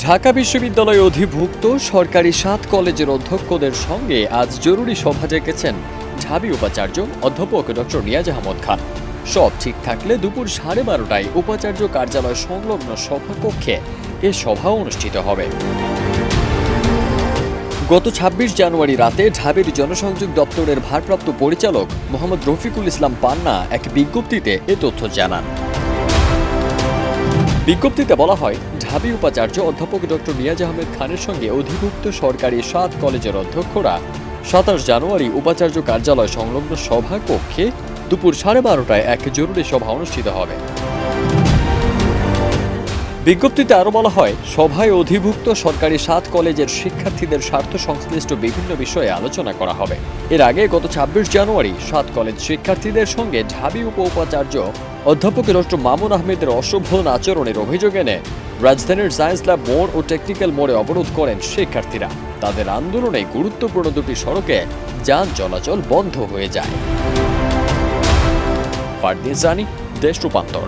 ঢাকা বিশ্ববিদ্যালয়ে অধিভুক্ত সরকারি ৭ কলেজের অধ্যক্ষদের সঙ্গে আজ জরুরি সভা ডেকেছেন ঢাবি উপাচার্য অধ্যাপক ডক্টর নিয়াজ আহমদ খান। সব ঠিক থাকলে দুপুর 12:30টায় উপাচার্য কার্যালয় সংলগ্ন সভাকক্ষে এ সভা অনুষ্ঠিত হবে। গত ২৬ জানুয়ারি রাতে ঢাবির জনসংযোগ দপ্তরের ভারপ্রাপ্ত পরিচালক মোহাম্মদ রফিকুল ইসলাম পান্না এক বিজ্ঞপ্তিতে এ তথ্য জানান। বিজ্ঞপ্তিতে বলা হয়, ঢাবি উপাচার্য অধ্যাপক ডক্টর নিয়াজ আহমেদ খানের সঙ্গে অধিভুক্ত সরকারি ৭ কলেজের অধ্যক্ষরা ২৭ জানুয়ারি উপাচার্য কার্যালয় সংলগ্ন সভাকক্ষে দুপুর 12:30টায় এক জরুরি সভা অনুষ্ঠিত হবে। বিজ্ঞপ্তিতে আরও বলা হয়, সভায় অধিভুক্ত সরকারি ৭ কলেজের শিক্ষার্থীদের স্বার্থ সংশ্লিষ্ট বিভিন্ন বিষয়ে আলোচনা করা হবে। এর আগে গত ২৬ জানুয়ারি ৭ কলেজ শিক্ষার্থীদের সঙ্গে ঢাবি উপাচার্য অধ্যাপক ডক্টর মামুন আহমেদের অশোভন আচরণের অভিযোগ এনে রাজধানীর সায়েন্স ল্যাব মোড় ও টেকনিক্যাল মোড়ে অবরোধ করেন শিক্ষার্থীরা। তাদের আন্দোলনে গুরুত্বপূর্ণ দুটি সড়কে যান চলাচল বন্ধ হয়ে যায়। ফারদিন সানি, দেশ রূপান্তর।